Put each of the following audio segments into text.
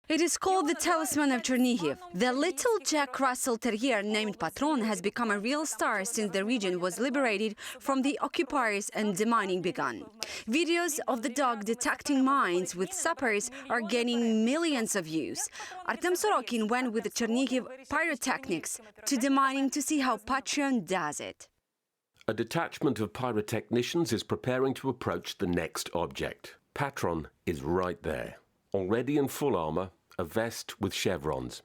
It is called the talisman of Chernihiv. The little Jack Russell Terrier named Patron has become a real star since the region was liberated from the occupiers and demining began. Videos of the dog detecting mines with sappers are gaining millions of views. Artem Sorokin went with the Chernihiv pyrotechnics to demining to see how Patron does it. A detachment of pyrotechnicians is preparing to approach the next object. Patron is right there. Already in full armour, a vest with chevrons.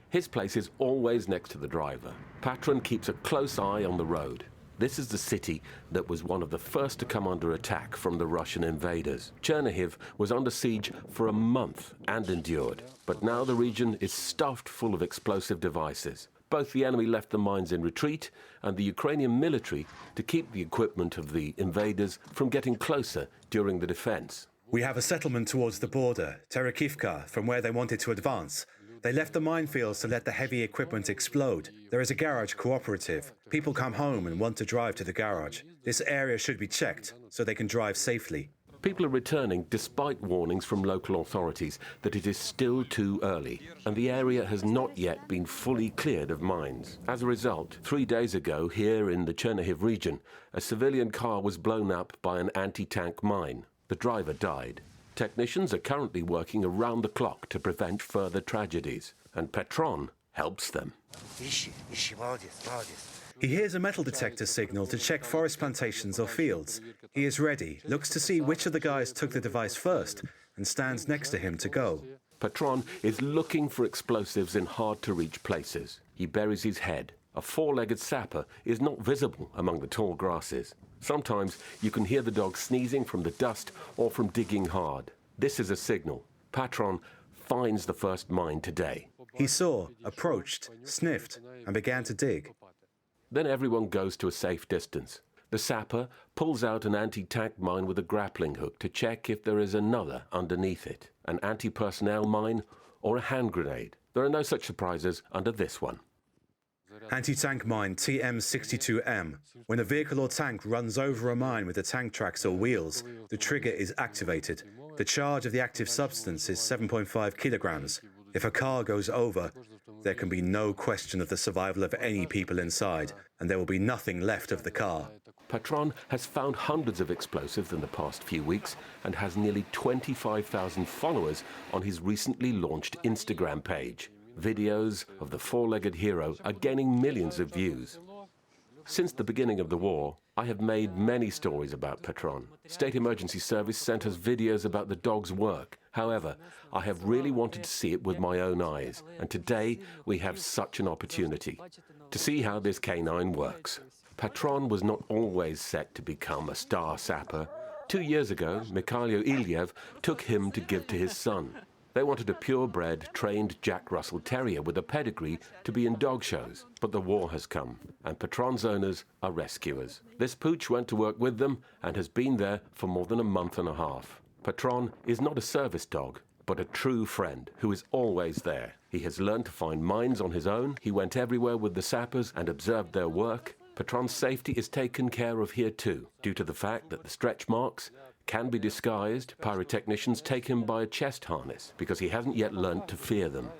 His place is always next to the driver. Patron keeps a close eye on the road. This is the city that was one of the first to come under attack from the Russian invaders. Chernihiv was under siege for a month and endured. But now the region is stuffed full of explosive devices. Both the enemy left the mines in retreat and the Ukrainian military to keep the equipment of the invaders from getting closer during the defense. We have a settlement towards the border, Chernihiv, from where they wanted to advance. They left the minefields to let the heavy equipment explode. There is a garage cooperative. People come home and want to drive to the garage. This area should be checked so they can drive safely. People are returning despite warnings from local authorities that it is still too early, and the area has not yet been fully cleared of mines. As a result, 3 days ago, here in the Chernihiv region, a civilian car was blown up by an anti-tank mine. The driver died. Technicians are currently working around the clock to prevent further tragedies, and Patron helps them. He hears a metal detector signal to check forest plantations or fields. He is ready, looks to see which of the guys took the device first, and stands next to him to go. Patron is looking for explosives in hard-to-reach places. He buries his head. A four-legged sapper is not visible among the tall grasses. Sometimes you can hear the dog sneezing from the dust or from digging hard. This is a signal. Patron finds the first mine today. He saw, approached, sniffed, and began to dig. Then everyone goes to a safe distance. The sapper pulls out an anti-tank mine with a grappling hook to check if there is another underneath it, an anti-personnel mine or a hand grenade. There are no such surprises under this one. Anti-tank mine TM62M. When a vehicle or tank runs over a mine with the tank tracks or wheels, the trigger is activated. The charge of the active substance is 7.5 kilograms. If a car goes over, there can be no question of the survival of any people inside, and there will be nothing left of the car. Patron has found hundreds of explosives in the past few weeks and has nearly 25,000 followers on his recently launched Instagram page. Videos of the four-legged hero are gaining millions of views. Since the beginning of the war, I have made many stories about Patron. State Emergency Service sent us videos about the dog's work. However, I have really wanted to see it with my own eyes, and today we have such an opportunity to see how this canine works. Patron was not always set to become a star sapper. 2 years ago, Mikhailo Ilyev took him to give to his son. They wanted a purebred, trained Jack Russell Terrier with a pedigree to be in dog shows. But the war has come, and Patron's owners are rescuers. This pooch went to work with them and has been there for more than a month and a half. Patron is not a service dog, but a true friend who is always there. He has learned to find mines on his own. He went everywhere with the sappers and observed their work. Patron's safety is taken care of here too, due to the fact that the stretch marks can be disguised. Pyrotechnicians take him by a chest harness because he hasn't yet learnt to fear them.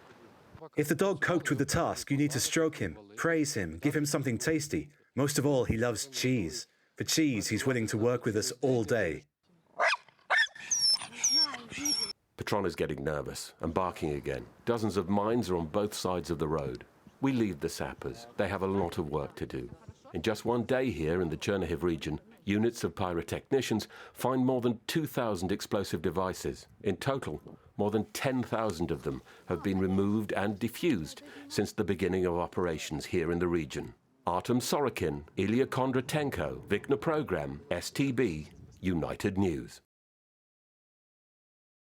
If the dog coped with the task, you need to stroke him, praise him, give him something tasty. Most of all, he loves cheese. For cheese, he's willing to work with us all day. Patron is getting nervous and barking again. Dozens of mines are on both sides of the road. We leave the sappers. They have a lot of work to do. In just one day here in the Chernihiv region, units of pyrotechnicians find more than 2,000 explosive devices. In total, more than 10,000 of them have been removed and defused since the beginning of operations here in the region. Artem Sorokin, Ilya Kondratenko, Vikna Program, STB, United News.